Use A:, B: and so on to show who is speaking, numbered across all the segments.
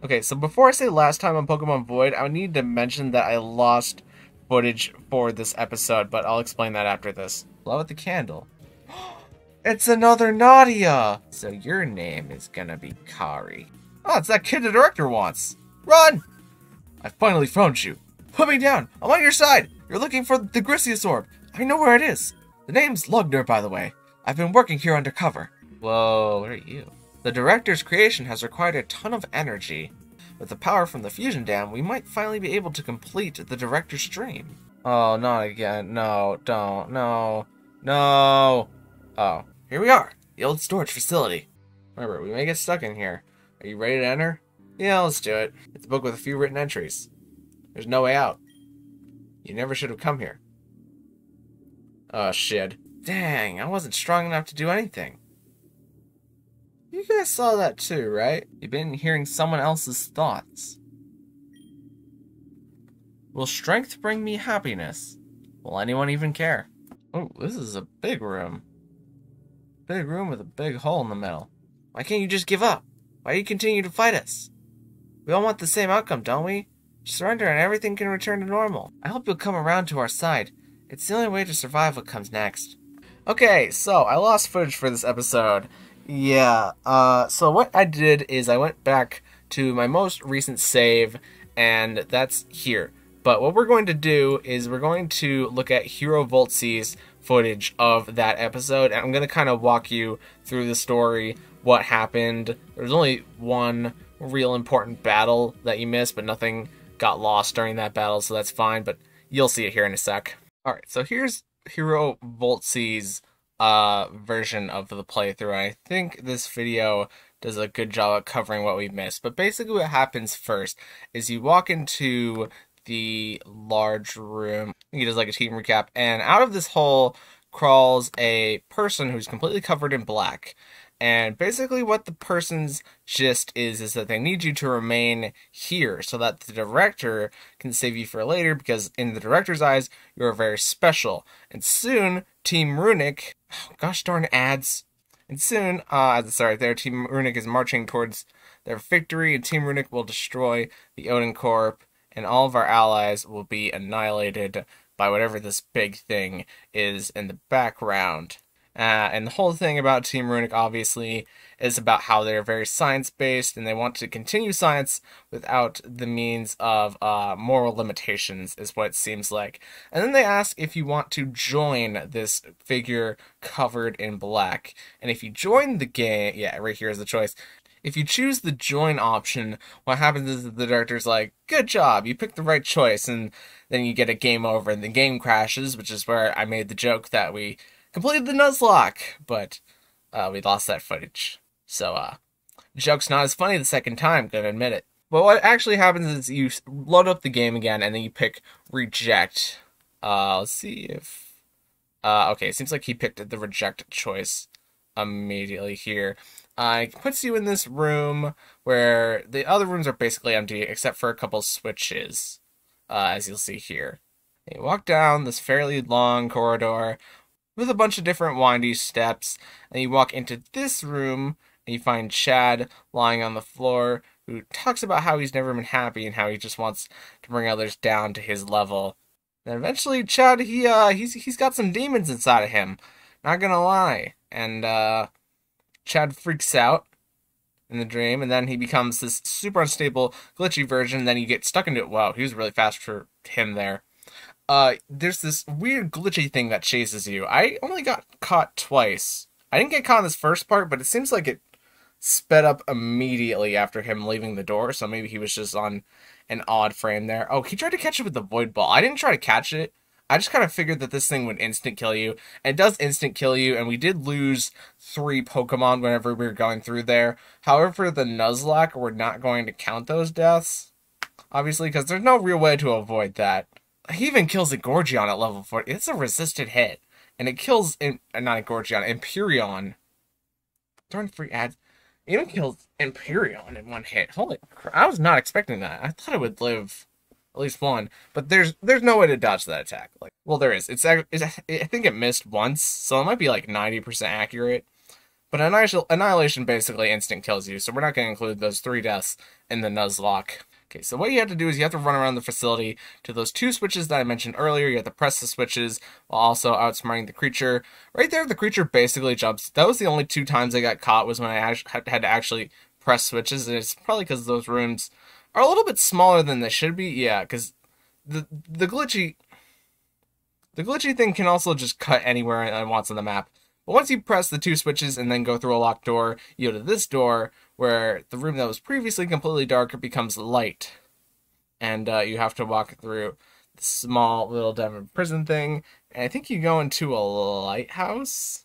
A: Okay, so before I say last time on Pokemon Void, I need to mention that I lost footage for this episode, but I'll explain that after this. Blow out the candle. It's another Nadia! So your name is gonna be Kari. Oh, it's that kid the director wants. Run! I finally found you. Put me down. I'm on your side. You're looking for the Grisius orb. I know where it is. The name's Lugner, by the way. I've been working here undercover. Whoa, what are you? The director's creation has required a ton of energy. With the power from the fusion dam, we might finally be able to complete the director's dream. Oh, not again. No, don't. No. No. Oh, here we are. The old storage facility. Remember, we may get stuck in here. Are you ready to enter? Yeah, let's do it. It's a book with a few written entries. There's no way out. You never should have come here. Oh, shit. Dang, I wasn't strong enough to do anything. You guys saw that too, right? You've been hearing someone else's thoughts. Will strength bring me happiness? Will anyone even care? Oh, this is a big room. Big room with a big hole in the middle. Why can't you just give up? Why do you continue to fight us? We all want the same outcome, don't we? Surrender and everything can return to normal. I hope you'll come around to our side. It's the only way to survive what comes next. Okay, so I lost footage for this episode. Yeah, so what I did is I went back to my most recent save, and that's here. But what we're going to do is we're going to look at Hero Voltzi's footage of that episode, and I'm going to kind of walk you through the story, what happened. There's only one real important battle that you missed, but nothing got lost during that battle, so that's fine, but you'll see it here in a sec. Alright, so here's Hero Voltzi's version of the playthrough. I think this video does a good job at covering what we missed. But basically what happens first is you walk into the large room. I think he does like a team recap, and out of this hole crawls a person who's completely covered in black. And basically what the person's gist is that they need you to remain here so that the director can save you for later, because in the director's eyes, you're very special. And soon, Team Runic, oh, gosh darn ads. And soon, Team Runic is marching towards their victory, and Team Runic will destroy the Odin Corp, and all of our allies will be annihilated by whatever this big thing is in the background. And the whole thing about Team Runic, obviously, is about how they're very science-based, and they want to continue science without the means of moral limitations, is what it seems like. And then they ask if you want to join this figure covered in black. And if you join the game, yeah, right here is the choice. If you choose the join option, what happens is that the director's like, good job, you picked the right choice, and then you get a game over, and the game crashes, which is where I made the joke that we completed the Nuzlocke, but we lost that footage. So, joke's not as funny the second time, gonna admit it. But what actually happens is you load up the game again, and then you pick reject. Let's see if... okay, it seems like he picked the reject choice immediately here. It puts you in this room where the other rooms are basically empty, except for a couple switches, as you'll see here. You walk down this fairly long corridor with a bunch of different windy steps, and you walk into this room, and you find Chad lying on the floor, who talks about how he's never been happy and how he just wants to bring others down to his level. And eventually, Chad, he's got some demons inside of him, not gonna lie. And Chad freaks out in the dream, and then he becomes this super unstable, glitchy version, and then you get stuck into it. Wow, he was really fast for him there. There's this weird glitchy thing that chases you. I only got caught twice. I didn't get caught in this first part, but it seems like it sped up immediately after him leaving the door, so maybe he was just on an odd frame there. Oh, he tried to catch it with the void ball. I didn't try to catch it. I just kind of figured that this thing would instant kill you. And it does instant kill you, and we did lose 3 Pokemon whenever we were going through there. However, for the Nuzlocke, we're not going to count those deaths, obviously, because there's no real way to avoid that. He even kills a Gorgeon at level 40. It's a resisted hit. And it kills, not a Gorgeon, Empyreon. Darn free ads. It even kills Empyreon in one hit. Holy crap, I was not expecting that. I thought it would live at least one. But there's no way to dodge that attack. Like, well, there is. I think it missed once, so it might be like 90% accurate. But Annihilation basically instant kills you, so we're not going to include those 3 deaths in the Nuzlocke. Okay, so what you have to do is you have to run around the facility to those 2 switches that I mentioned earlier. You have to press the switches while also outsmarting the creature. Right there, the creature basically jumps. That was the only 2 times I got caught, was when I had to actually press switches, and it's probably because those rooms are a little bit smaller than they should be. Yeah, because the glitchy thing can also just cut anywhere it wants on the map. But once you press the 2 switches and then go through a locked door, you go to this door, where the room that was previously completely dark becomes light. And you have to walk through the small little diamond prison thing. And I think you go into a lighthouse.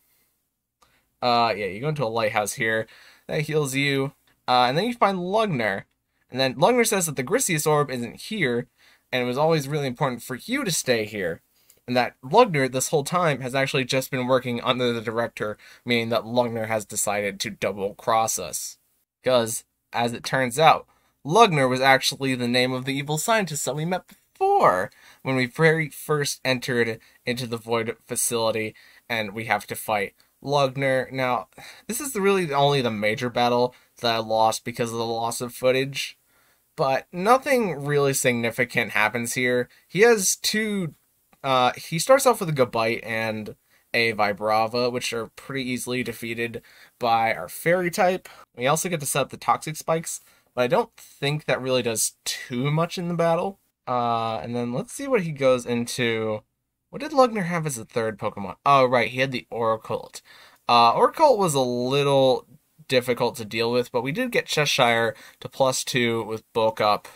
A: Yeah, you go into a lighthouse here. That heals you. And then you find Lugner. And then Lugner says that the Grisius orb isn't here, and it was always really important for you to stay here. And that Lugner, this whole time, has actually just been working under the director, meaning that Lugner has decided to double-cross us. Because, as it turns out, Lugner was actually the name of the evil scientist that we met before, when we very first entered into the Void facility, and we have to fight Lugner. Now, this is really only the major battle that I lost because of the loss of footage, but nothing really significant happens here. He has 2... he starts off with a Gabite and a Vibrava, which are pretty easily defeated by our Fairy type. We also get to set up the Toxic Spikes, but I don't think that really does too much in the battle. And then let's see what he goes into. What did Lugner have as a 3rd Pokemon? Oh, right, he had the Oracult. Oracult was a little difficult to deal with, but we did get Cheshire to +2 with Bulk Up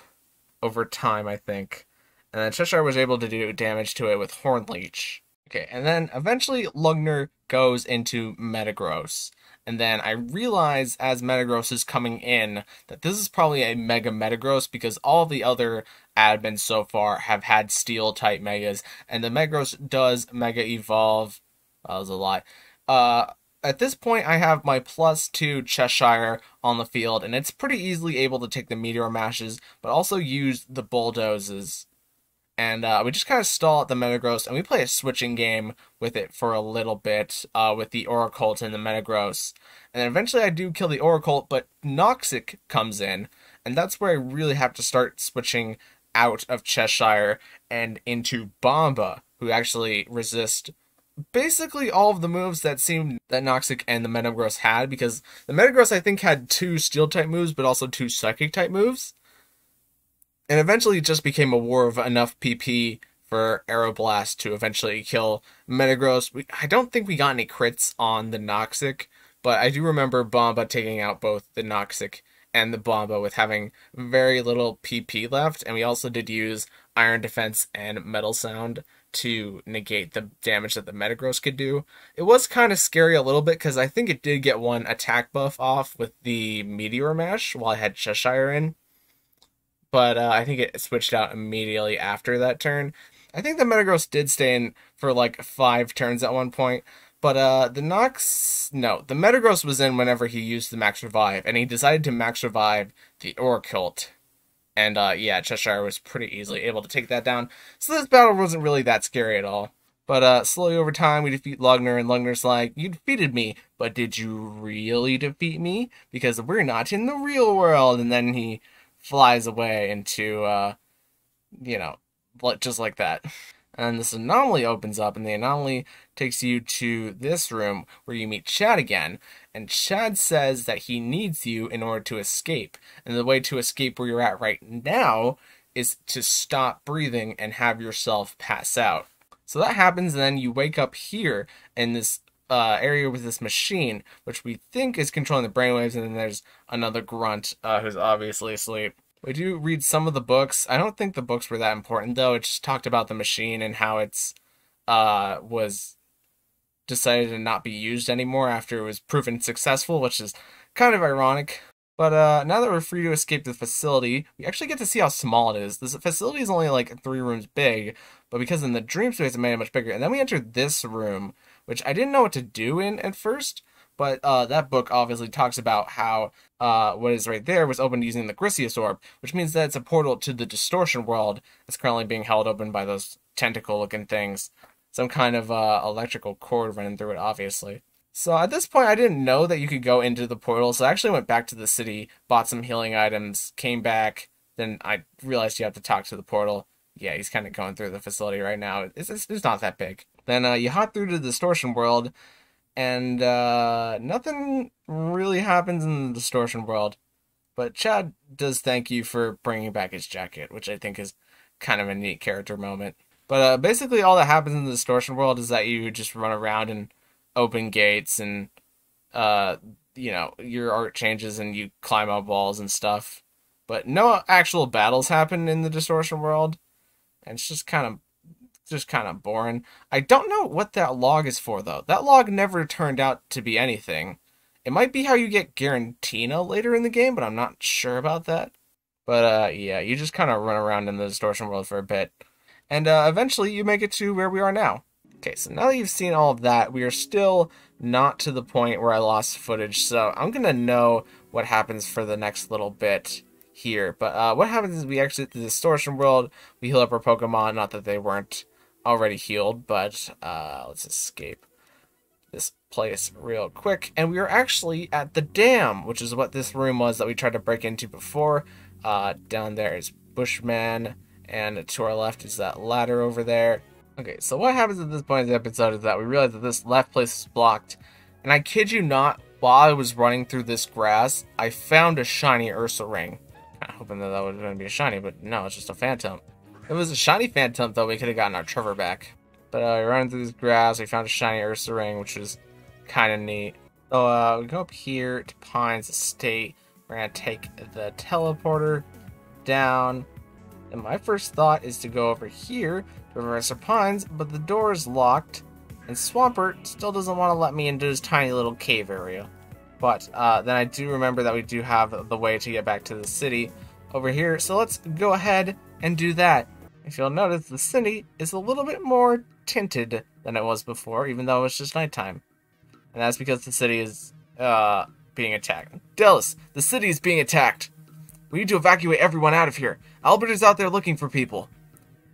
A: over time, I think. And then Cheshire was able to do damage to it with Horn Leech. Okay, and then eventually Lugner goes into Metagross. And then I realize as Metagross is coming in that this is probably a Mega Metagross because all the other admins so far have had Steel type Megas. And the Metagross does Mega Evolve. That was a lie. At this point, I have my +2 Cheshire on the field, and it's pretty easily able to take the Meteor Mashes, but also use the Bulldozes. And we just kind of stall at the Metagross, and we play a switching game with it for a little bit, with the Oracult and the Metagross. And then eventually I do kill the Oracult, but Noxic comes in, and that's where I really have to start switching out of Cheshire and into Bomba, who actually resist basically all of the moves that seemed that Noxic and the Metagross had, because the Metagross I think had 2 Steel-type moves, but also 2 Psychic-type moves. And eventually it just became a war of enough PP for Aeroblast to eventually kill Metagross. I don't think we got any crits on the Noxic, but I do remember Bomba taking out both the Noxic and the Bomba with having very little PP left, and we also did use Iron Defense and Metal Sound to negate the damage that the Metagross could do. It was kind of scary a little bit, because I think it did get 1 attack buff off with the Meteor Mash while I had Cheshire in. But I think it switched out immediately after that turn. I think the Metagross did stay in for like 5 turns at one point. But the Metagross was in whenever he used the Max Revive. And he decided to Max Revive the Oracult. And yeah, Cheshire was pretty easily able to take that down. So this battle wasn't really that scary at all. But slowly over time, we defeat Lugner, and Lugner's like, you defeated me, but did you really defeat me? Because we're not in the real world. And then he flies away into, you know, just like that. And this anomaly opens up, and the anomaly takes you to this room where you meet Chad again. And Chad says that he needs you in order to escape. And the way to escape where you're at right now is to stop breathing and have yourself pass out. So that happens, and then you wake up here in this area with this machine, which we think is controlling the brainwaves, and then there's another grunt who's obviously asleep. We do read some of the books. I don't think the books were that important, though. It just talked about the machine and how it's was decided to not be used anymore after it was proven successful, which is kind of ironic. But now that we're free to escape the facility, we actually get to see how small it is. This facility is only like 3 rooms big, but because in the dream space it made it much bigger. And then we enter this room, which I didn't know what to do in at first, but that book obviously talks about how what is right there was opened using the Grisius orb, which means that it's a portal to the distortion world that's currently being held open by those tentacle-looking things. Some kind of electrical cord running through it, obviously. So at this point, I didn't know that you could go into the portal, so I actually went back to the city, bought some healing items, came back, then I realized you have to talk to the portal. Yeah, he's kind of going through the facility right now. It's not that big. Then you hop through to the distortion world, and nothing really happens in the distortion world. But Chad does thank you for bringing back his jacket, which I think is kind of a neat character moment. But basically all that happens in the distortion world is that you just run around and open gates and, your art changes and you climb up walls and stuff. But no actual battles happen in the distortion world. And it's just kind of boring. I don't know what that log is for, though. That log never turned out to be anything. It might be how you get Garantina later in the game, but I'm not sure about that. But, yeah, you just kind of run around in the distortion world for a bit. And, eventually you make it to where we are now. Okay, so now that you've seen all of that, we are still not to the point where I lost footage, so I'm gonna know what happens for the next little bit here. But, what happens is we exit the distortion world, we heal up our Pokemon, not that they weren't already healed, but, let's escape this place real quick. And we are actually at the dam, which is what this room was that we tried to break into before. Down there is Bushman, and to our left is that ladder over there. Okay, so what happens at this point in the episode is that we realize that this left place is blocked. And I kid you not, while I was running through this grass, I found a shiny Ursa ring. Kinda hoping that was going to be a shiny, but no, it's just a phantom. If it was a shiny phantom, though, we could have gotten our Trevor back. But running through this grass, we found a shiny Ursa ring, which was kind of neat. So we go up here to Pine's Estate. We're going to take the teleporter down. And my first thought is to go over here to Professor Pines, but the door is locked. And Swampert still doesn't want to let me into his tiny little cave area. But then I do remember that we do have the way to get back to the city over here. So let's go ahead and do that. If you'll notice, the city is a little bit more tinted than it was before, even though it's just nighttime. And that's because the city is being attacked. Dallas, the city is being attacked. We need to evacuate everyone out of here. Albert is out there looking for people.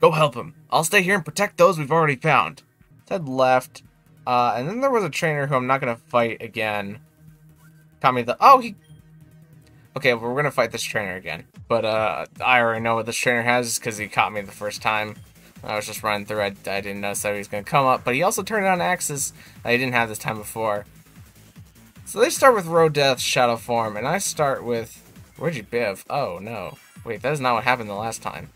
A: Go help him. I'll stay here and protect those we've already found. Ted left. And then there was a trainer who I'm not going to fight again. Caught me Okay, well, we're going to fight this trainer again. But I already know what this trainer has because he caught me the first time. I was just running through. I didn't notice that he was going to come up. But he also turned on axes that he didn't have this time before. So they start with Rodeth's Shadow Form. And I start with Regibiv. Oh, no. Wait, that is not what happened the last time.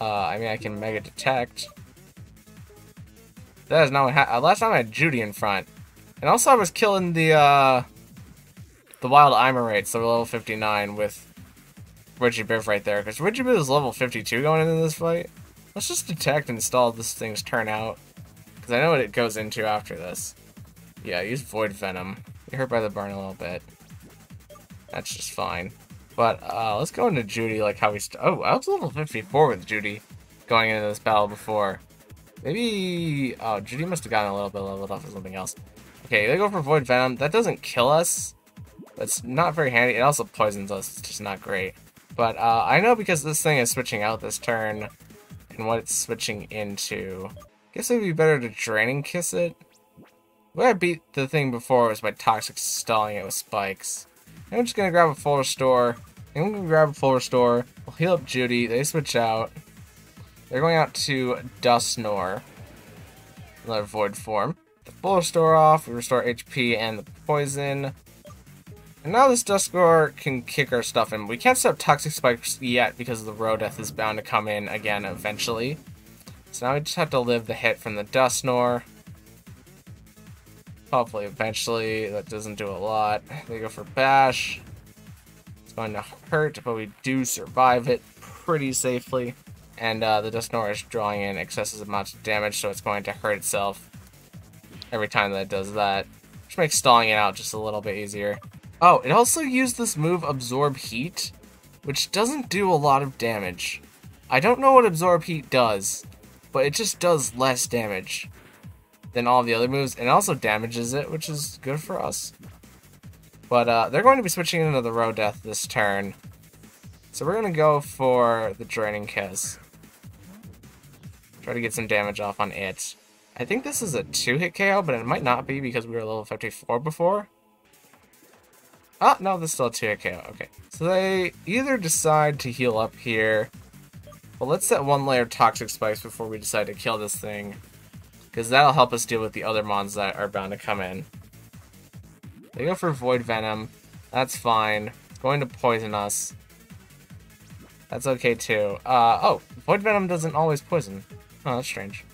A: I mean, I can Mega Detect. That is not what happened. Last time I had Judy in front. And also I was killing the Wild Imarates, so level 59 with Regibiv right there. Because Regibiv is level 52 going into this fight. Let's just detect and install this thing's turnout. Because I know what it goes into after this. Yeah, use Void Venom. You're hurt by the burn a little bit. That's just fine. But let's go into Judy like how we... Oh, I was level 54 with Judy going into this battle before. Maybe... Oh, Judy must have gotten a little bit leveled off of something else. Okay, they go for Void Venom. That doesn't kill us. It's not very handy. It also poisons us. It's just not great. But I know because this thing is switching out this turn and what it's switching into. I guess it would be better to Draining Kiss it. The way I beat the thing before was by Toxic stalling it with spikes. I'm just going to grab a full restore. I'm going to grab a full restore. We'll heal up Judy. They switch out. They're going out to Dusknoir. Another Void form. The full restore off. We restore HP and the poison. And now this Dusknoir can kick our stuff in. We can't set up Toxic Spikes yet because the Rodeth is bound to come in again eventually. So now we just have to live the hit from the Dusknoir. Hopefully eventually. That doesn't do a lot. They go for Bash. It's going to hurt, but we do survive it pretty safely. And the Dusknoir is drawing in excessive amounts of damage, so it's going to hurt itself every time that it does that. Which makes stalling it out just a little bit easier. Oh, it also used this move, Absorb Heat, which doesn't do a lot of damage. I don't know what Absorb Heat does, but it just does less damage than all the other moves, and it also damages it, which is good for us. But they're going to be switching into the Rodeth this turn. So we're going to go for the Draining Kiss. Try to get some damage off on it. I think this is a 2-hit KO, but it might not be because we were level 54 before. Oh, no, this is still a 2-hit KO. Okay. So they either decide to heal up here. Well, let's set 1 layer of toxic spikes before we decide to kill this thing. Because that'll help us deal with the other mons that are bound to come in. They go for Void Venom. That's fine. It's going to poison us. That's okay too. Oh, Void Venom doesn't always poison. Oh, that's strange.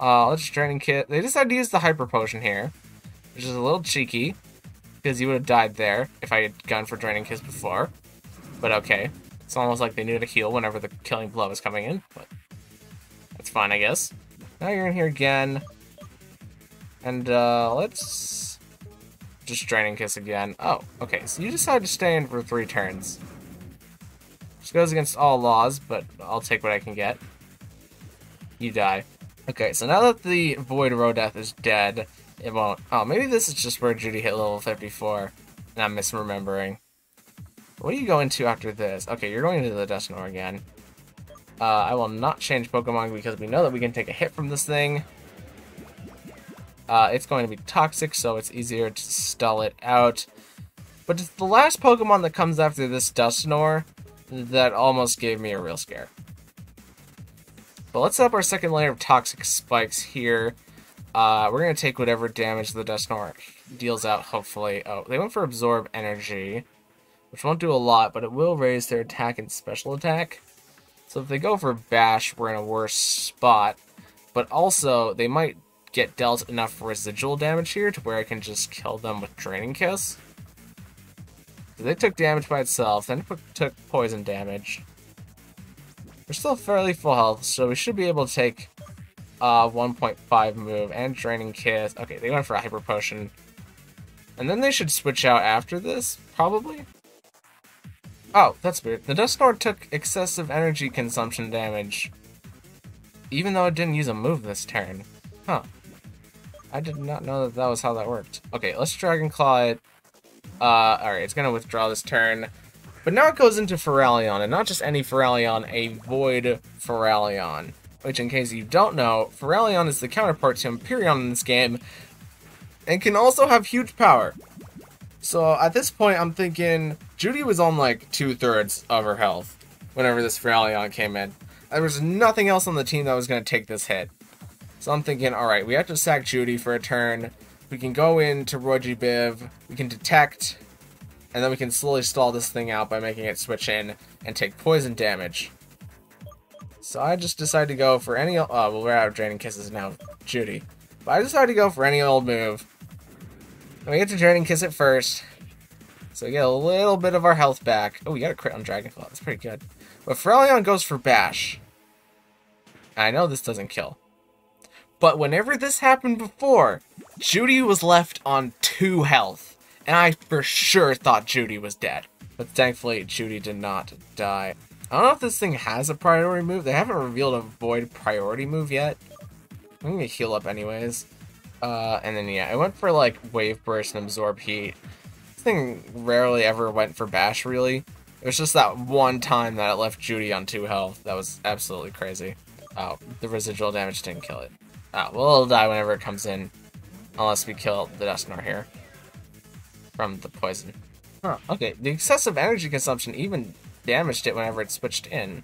A: Let's Draining Kit. They decided to use the Hyper Potion here, which is a little cheeky, because you would have died there if I had gone for Draining Kiss before. But okay. It's almost like they knew to heal whenever the killing blow was coming in, but that's fine, I guess. Now you're in here again. And, let's just Draining Kiss again. Oh, okay, so you decided to stay in for 3 turns. Which goes against all laws, but I'll take what I can get. You die. Okay, so now that the Void Rodeth is dead, it won't... Oh, maybe this is just where Judy hit level 54, and I'm misremembering. What do you go into after this? Okay, you're going into the Dusknoir again. I will not change Pokemon because we know that we can take a hit from this thing. It's going to be toxic, so it's easier to stall it out. But it's the last Pokemon that comes after this Dusknoir that almost gave me a real scare. But let's set up our second layer of toxic spikes here. We're going to take whatever damage the Dusknoir deals out, hopefully. Oh, they went for Absorb Energy, which won't do a lot, but it will raise their attack and special attack. So if they go for Bash, we're in a worse spot. But also, they might get dealt enough residual damage here to where I can just kill them with Draining Kiss. So they took damage by itself, then took poison damage. We're still fairly full health, so we should be able to take 1.5 move and Draining Kiss. Okay, they went for a Hyper Potion. And then they should switch out after this, probably? Oh, that's weird. The Dusknoir took excessive energy consumption damage, even though it didn't use a move this turn. Huh. I did not know that that was how that worked. Okay, let's Dragon Claw it. Alright, it's gonna withdraw this turn. But now it goes into Feralion, and not just any Feralion, a Void Feralion. Which, in case you don't know, Feralion is the counterpart to Empyreon in this game, and can also have huge power. So at this point, I'm thinking Judy was on like 2/3 of her health whenever this Feralion came in. There was nothing else on the team that was going to take this hit. So I'm thinking, alright, we have to sack Judy for a turn. We can go into Rojibiv, we can detect, and then we can slowly stall this thing out by making it switch in and take poison damage. So I just decided to go for any... well, we're out of Draining Kisses now, Judy. But I decided to go for any old move. And we get to Draining Kiss it first. So we get a little bit of our health back. Oh, we got a crit on Dragon Claw. That's pretty good. But Feralion goes for Bash. I know this doesn't kill. But whenever this happened before, Judy was left on 2 health. And I for sure thought Judy was dead. But thankfully, Judy did not die. I don't know if this thing has a priority move. They haven't revealed a Void priority move yet. I'm gonna heal up anyways. And then yeah, I went for like Wave Burst and Absorb Heat. This thing rarely ever went for Bash, really. It was just that one time that it left Judy on 2 health. That was absolutely crazy. Oh, the residual damage didn't kill it. Oh, well, it'll die whenever it comes in. Unless we kill the Dusknoir here. From the poison. Huh, okay. The excessive energy consumption even damaged it whenever it switched in.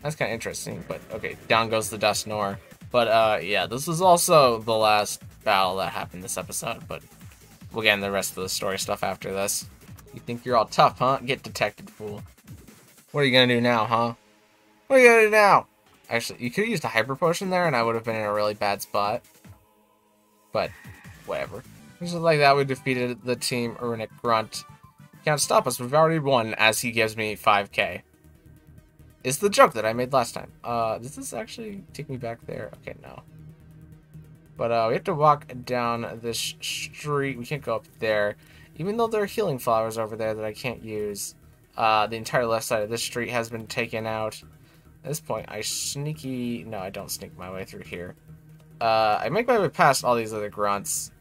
A: That's kind of interesting, but okay. Down goes the Dusknoir. But, yeah, this was also the last battle that happened this episode, but we'll get in the rest of the story stuff after this. You think you're all tough, huh? Get detected, fool. What are you gonna do now, huh? What are you gonna do now? Actually, you could have used a Hyper Potion there, and I would have been in a really bad spot. But, whatever. Just like that, we defeated the team Runic Grunt. Can't stop us, we've already won, as he gives me 5k. It's the joke that I made last time. Does this actually take me back there? Okay, no. But, we have to walk down this street. We can't go up there. Even though there are healing flowers over there that I can't use. The entire left side of this street has been taken out. At this point, No, I don't sneak my way through here. I make my way past all these other grunts.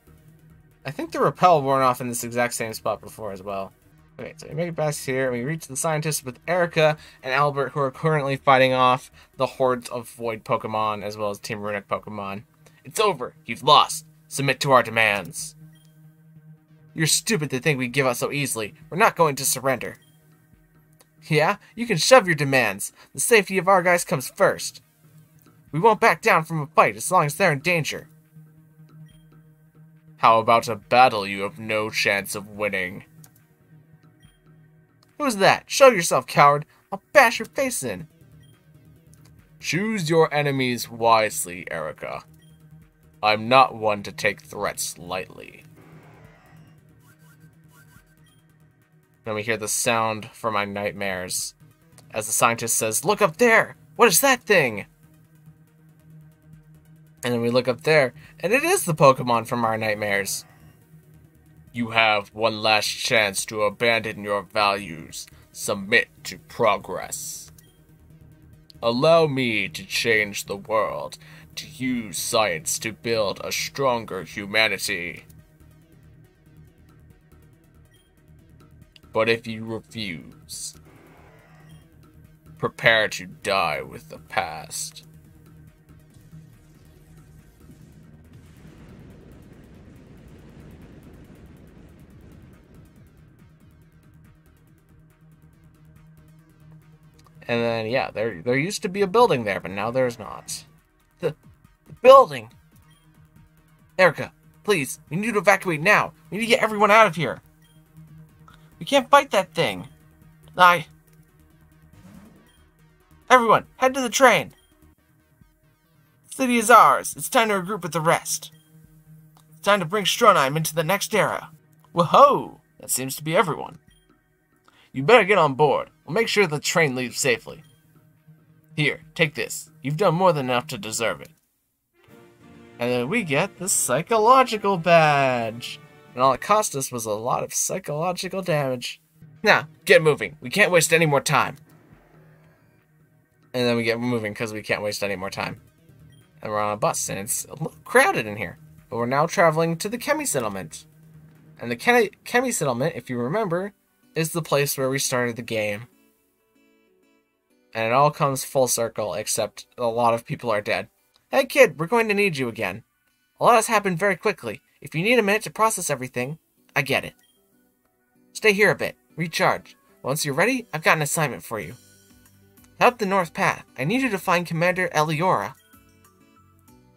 A: I think the repel worn off in this exact same spot before as well. Okay, so we make it past here, and we reach the scientists with Erika and Albert, who are currently fighting off the hordes of Void Pokemon, as well as Team Runic Pokemon. It's over. You've lost. Submit to our demands. You're stupid to think we'd give up so easily. We're not going to surrender. Yeah? You can shove your demands. The safety of our guys comes first. We won't back down from a fight as long as they're in danger. How about a battle you have no chance of winning? Who's that? Show yourself, coward. I'll bash your face in. Choose your enemies wisely, Erika. I'm not one to take threats lightly. Then we hear the sound from my nightmares. As the scientist says, "Look up there! What is that thing?" And then we look up there, and it is the Pokemon from our nightmares. You have one last chance to abandon your values. Submit to progress. Allow me to change the world, to use science to build a stronger humanity. But if you refuse, prepare to die with the past. And then, yeah, there used to be a building there, but now there's not. The building! Erika, please, we need to evacuate now. We need to get everyone out of here. We can't fight that thing. Everyone, head to the train. The city is ours. It's time to regroup with the rest. It's time to bring Stronheim into the next era. Whoa! That seems to be everyone. You better get on board. We'll make sure the train leaves safely. Here, take this. You've done more than enough to deserve it. And then we get the psychological badge. And all it cost us was a lot of psychological damage. Now, get moving. We can't waste any more time. And then we get moving because we can't waste any more time. And we're on a bus, and it's a little crowded in here. But we're now traveling to the Chemi Settlement. And the Chemi Settlement, if you remember, is the place where we started the game. And it all comes full circle, except a lot of people are dead. Hey kid, we're going to need you again. A lot has happened very quickly. If you need a minute to process everything, I get it. Stay here a bit. Recharge. Once you're ready, I've got an assignment for you. Head up the North Path. I need you to find Commander Eliora.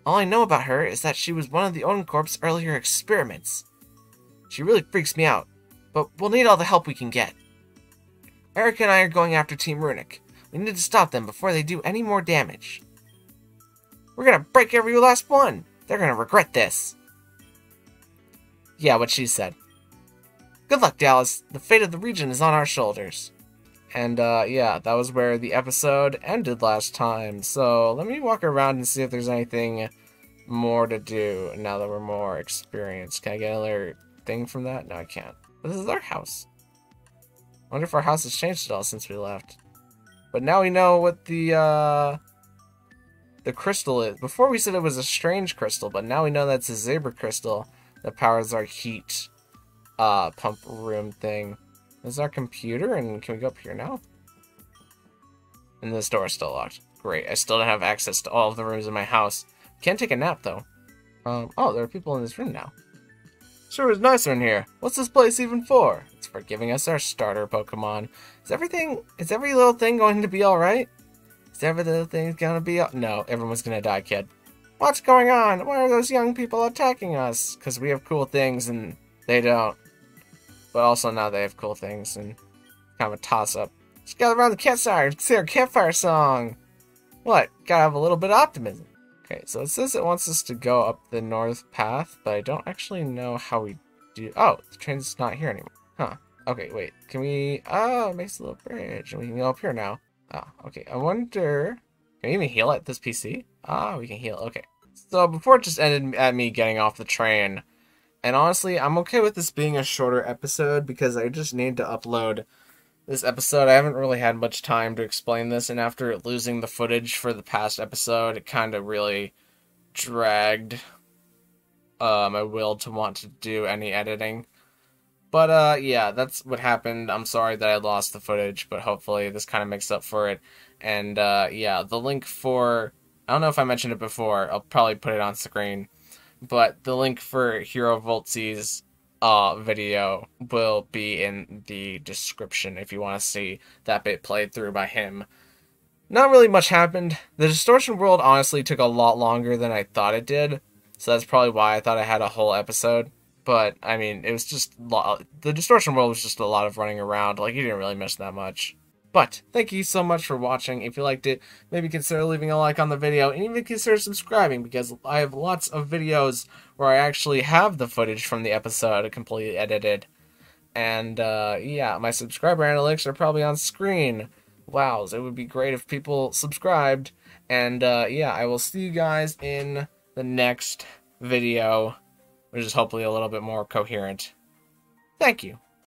A: All I know about her is that she was one of the Odencorp's earlier experiments. She really freaks me out, but we'll need all the help we can get. Erika and I are going after Team Runic. We need to stop them before they do any more damage. We're gonna break every last one. They're gonna regret this. Yeah, what she said. Good luck, Dallas. The fate of the region is on our shoulders. And, yeah, that was where the episode ended last time. So, let me walk around and see if there's anything more to do now that we're more experienced. Can I get another thing from that? No, I can't. But this is our house. I wonder if our house has changed at all since we left. But now we know what the crystal is. Before we said it was a strange crystal, but now we know that's a zebra crystal that powers our heat pump room thing. This is our computer, and can we go up here now? And this door is still locked. Great, I still don't have access to all of the rooms in my house. Can't take a nap, though. Oh, there are people in this room now. Sure is nicer in here. What's this place even for? It's for giving us our starter Pokemon. Is every little thing going to be alright? Is every little thing gonna be No, everyone's gonna die, kid. What's going on? Why are those young people attacking us? Because we have cool things and they don't. But also now they have cool things and kind of a toss-up. Just gather around the campfire and sing our campfire song. What? Gotta have a little bit of optimism. Okay, so it says it wants us to go up the north path, but I don't actually know how we do. Oh, the train's not here anymore. Huh. Okay, wait. Can we... Oh, it makes a little bridge. And we can go up here now. Oh, okay. I wonder... Can we even heal at this PC? Ah, we can heal. Okay. So before it just ended at me getting off the train, and honestly, I'm okay with this being a shorter episode because I just need to upload this episode. I haven't really had much time to explain this, and after losing the footage for the past episode, it kind of really dragged my will to want to do any editing. But, yeah, that's what happened. I'm sorry that I lost the footage, but hopefully this kind of makes up for it. And, yeah, the link for I don't know if I mentioned it before. I'll probably put it on screen. But the link for Hero Voltzi's video will be in the description if you want to see that bit played through by him. Not really much happened. The Distortion World honestly took a lot longer than I thought it did. So that's probably why I thought I had a whole episode. But, I mean, it was just... The Distortion World was just a lot of running around. Like, you didn't really miss that much. But, thank you so much for watching. If you liked it, maybe consider leaving a like on the video. And even consider subscribing, because I have lots of videos where I actually have the footage from the episode completely edited. And, yeah, my subscriber analytics are probably on screen. Wow, it would be great if people subscribed. And, yeah, I will see you guys in the next video, which is hopefully a little bit more coherent. Thank you.